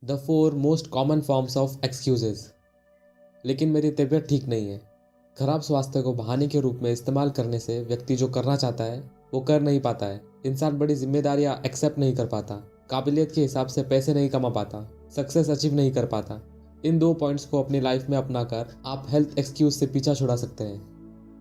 The 4 most common forms of excuses. लेकिन मेरी तबीयत ठीक नहीं है। खराब स्वास्थ्य को बहाने के रूप में इस्तेमाल करने से व्यक्ति जो करना चाहता है वो कर नहीं पाता है। इंसान बड़ी जिम्मेदारियां एक्सेप्ट नहीं कर पाता, काबिलियत के हिसाब से पैसे नहीं कमा पाता, सक्सेस अचीव नहीं कर पाता। इन 2 पॉइंट्स को अपनी लाइफ में अपनाकर आप हेल्थ एक्सक्यूज से पीछा छुड़ा सकते हैं।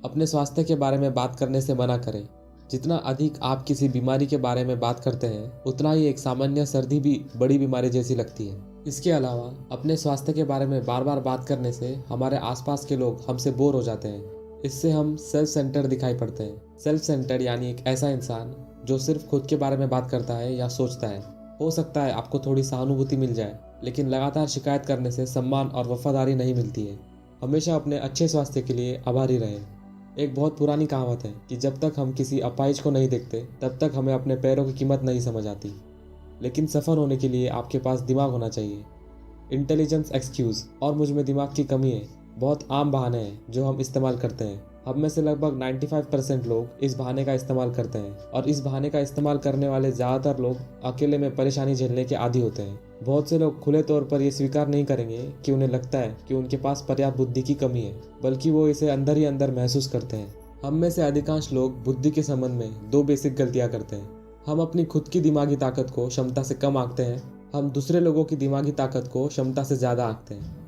अपने स्वास्थ्य के बारे में बात करने से मना करें। जितना अधिक आप किसी बीमारी के बारे में बात करते हैं उतना ही एक सामान्य सर्दी भी बड़ी बीमारी जैसी लगती है। इसके अलावा अपने स्वास्थ्य के बारे में बार बार बात करने से हमारे आसपास के लोग हमसे बोर हो जाते हैं। इससे हम सेल्फ सेंटर्ड दिखाई पड़ते हैं। सेल्फ सेंटर्ड यानी एक ऐसा इंसान जो सिर्फ खुद के बारे में बात करता है या सोचता है। हो सकता है आपको थोड़ी सहानुभूति मिल जाए, लेकिन लगातार शिकायत करने से सम्मान और वफादारी नहीं मिलती है। हमेशा अपने अच्छे स्वास्थ्य के लिए आभारी रहें। एक बहुत पुरानी कहावत है कि जब तक हम किसी अपाहिज को नहीं देखते तब तक हमें अपने पैरों की कीमत नहीं समझ आती। लेकिन सफल होने के लिए आपके पास दिमाग होना चाहिए। इंटेलिजेंस एक्सक्यूज और मुझ में दिमाग की कमी है बहुत आम बहाने हैं जो हम इस्तेमाल करते हैं। हम में से लगभग 95% लोग इस बहाने का इस्तेमाल करते हैं, और इस बहाने का इस्तेमाल करने वाले ज़्यादातर लोग अकेले में परेशानी झेलने के आदी होते हैं। बहुत से लोग खुले तौर पर ये स्वीकार नहीं करेंगे कि उन्हें लगता है कि उनके पास पर्याप्त बुद्धि की कमी है, बल्कि वो इसे अंदर ही अंदर महसूस करते हैं। हम में से अधिकांश लोग बुद्धि के संबंध में 2 बेसिक गलतियां करते हैं। हम अपनी खुद की दिमागी ताकत को क्षमता से कम आंकते हैं। हम दूसरे लोगों की दिमागी ताकत को क्षमता से ज़्यादा आंकते हैं।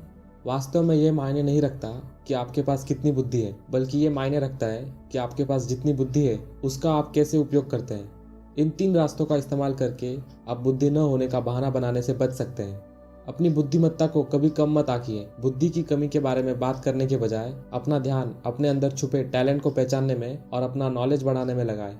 वास्तव में ये मायने नहीं रखता कि आपके पास कितनी बुद्धि है, बल्कि ये मायने रखता है कि आपके पास जितनी बुद्धि है उसका आप कैसे उपयोग करते हैं। इन 3 रास्तों का इस्तेमाल करके आप बुद्धि न होने का बहाना बनाने से बच सकते हैं। अपनी बुद्धिमत्ता को कभी कम मत आंकिए। बुद्धि की कमी के बारे में बात करने के बजाय अपना ध्यान अपने अंदर छुपे टैलेंट को पहचानने में और अपना नॉलेज बढ़ाने में लगाएं।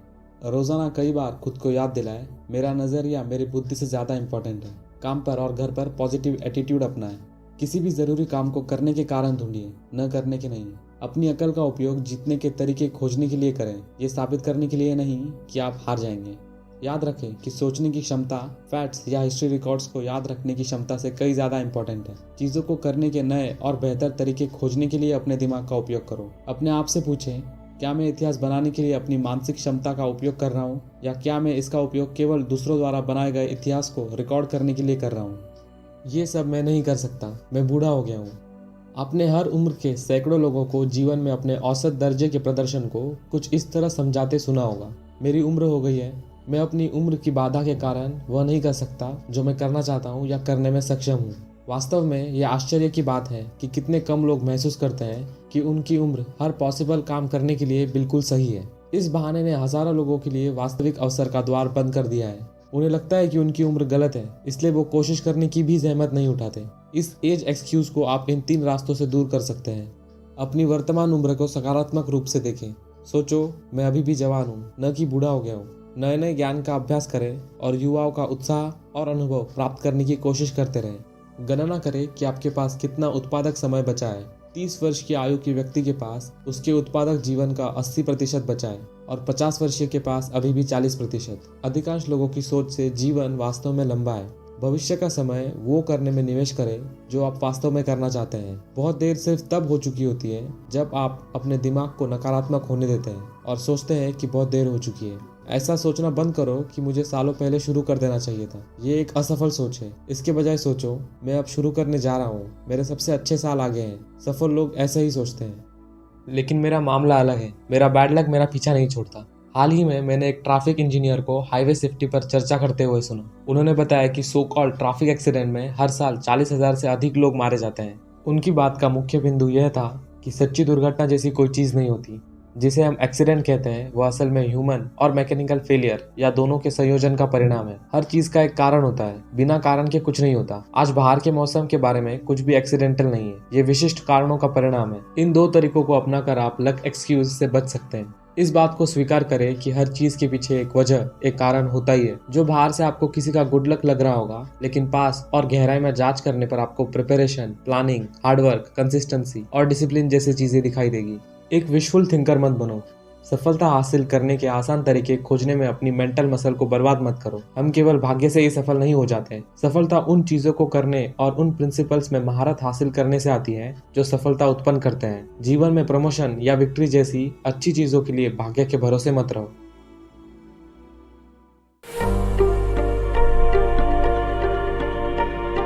रोजाना कई बार खुद को याद दिलाएं, मेरा नज़रिया मेरी बुद्धि से ज़्यादा इंपॉर्टेंट है। काम पर और घर पर पॉजिटिव एटीट्यूड अपनाएं। किसी भी ज़रूरी काम को करने के कारण ढूंढिए, न करने के नहीं। अपनी अकल का उपयोग जीतने के तरीके खोजने के लिए करें, ये साबित करने के लिए नहीं कि आप हार जाएंगे। याद रखें कि सोचने की क्षमता फैक्ट्स या हिस्ट्री रिकॉर्ड्स को याद रखने की क्षमता से कई ज़्यादा इंपॉर्टेंट है। चीज़ों को करने के नए और बेहतर तरीके खोजने के लिए अपने दिमाग का उपयोग करो। अपने आप से पूछें, क्या मैं इतिहास बनाने के लिए अपनी मानसिक क्षमता का उपयोग कर रहा हूँ, या क्या मैं इसका उपयोग केवल दूसरों द्वारा बनाए गए इतिहास को रिकॉर्ड करने के लिए कर रहा हूँ। ये सब मैं नहीं कर सकता, मैं बूढ़ा हो गया हूँ। आपने हर उम्र के सैकड़ों लोगों को जीवन में अपने औसत दर्जे के प्रदर्शन को कुछ इस तरह समझाते सुना होगा, मेरी उम्र हो गई है, मैं अपनी उम्र की बाधा के कारण वह नहीं कर सकता जो मैं करना चाहता हूँ या करने में सक्षम हूँ। वास्तव में यह आश्चर्य की बात है कि कितने कम लोग महसूस करते हैं कि उनकी उम्र हर पॉसिबल काम करने के लिए बिल्कुल सही है। इस बहाने ने हजारों लोगों के लिए वास्तविक अवसर का द्वार बंद कर दिया है। उन्हें लगता है कि उनकी उम्र गलत है, इसलिए वो कोशिश करने की भी जहमत नहीं उठाते। इस एज एक्सक्यूज को आप इन 3 रास्तों से दूर कर सकते हैं। अपनी वर्तमान उम्र को सकारात्मक रूप से देखें। सोचो, मैं अभी भी जवान हूँ, न कि बूढ़ा हो गया हूँ। नए नए ज्ञान का अभ्यास करें और युवाओं का उत्साह और अनुभव प्राप्त करने की कोशिश करते रहें। गणना करें कि आपके पास कितना उत्पादक समय बचा है। 30 वर्ष की आयु के व्यक्ति के पास उसके उत्पादक जीवन का 80% बचा है, और 50 वर्षीय के पास अभी भी 40%। अधिकांश लोगों की सोच से जीवन वास्तव में लंबा है। भविष्य का समय वो करने में निवेश करें जो आप वास्तव में करना चाहते हैं। बहुत देर सिर्फ तब हो चुकी होती है जब आप अपने दिमाग को नकारात्मक होने देते हैं और सोचते हैं कि बहुत देर हो चुकी है। ऐसा सोचना बंद करो कि मुझे सालों पहले शुरू कर देना चाहिए था। ये एक असफल सोच है। इसके बजाय सोचो, मैं अब शुरू करने जा रहा हूँ, मेरे सबसे अच्छे साल आ गए हैं। सफल लोग ऐसे ही सोचते हैं। लेकिन मेरा मामला अलग है। मेरा बैड लक मेरा पीछा नहीं छोड़ता। हाल ही में मैंने एक ट्रैफिक इंजीनियर को हाईवे सेफ्टी पर चर्चा करते हुए सुना। उन्होंने बताया कि सो कॉल्ड ट्रैफिक एक्सीडेंट में हर साल 40,000 से अधिक लोग मारे जाते हैं। उनकी बात का मुख्य बिंदु यह था कि सच्ची दुर्घटना जैसी कोई चीज़ नहीं होती। जिसे हम एक्सीडेंट कहते हैं वो असल में ह्यूमन और मैकेनिकल फेलियर या दोनों के संयोजन का परिणाम है। हर चीज का एक कारण होता है, बिना कारण के कुछ नहीं होता। आज बाहर के मौसम के बारे में कुछ भी एक्सीडेंटल नहीं है, ये विशिष्ट कारणों का परिणाम है। इन 2 तरीकों को अपनाकर आप लक एक्सक्यूज से बच सकते हैं। इस बात को स्वीकार करें कि हर चीज के पीछे एक वजह, एक कारण होता ही है। जो बाहर से आपको किसी का गुड लक लग रहा होगा, लेकिन पास और गहराई में जांच करने पर आपको प्रिपरेशन, प्लानिंग, हार्डवर्क, कंसिस्टेंसी और डिसिप्लिन जैसी चीजें दिखाई देगी। एक विशफुल थिंकर मत बनो। सफलता हासिल करने के आसान तरीके खोजने में अपनी मेंटल मसल को बर्बाद मत करो। हम केवल भाग्य से ही सफल नहीं हो जाते। सफलता उन चीजों को करने और उन प्रिंसिपल्स में महारत हासिल करने से आती है जो सफलता उत्पन्न करते हैं। जीवन में प्रमोशन या विक्ट्री जैसी अच्छी चीजों के लिए भाग्य के भरोसे मत रहो।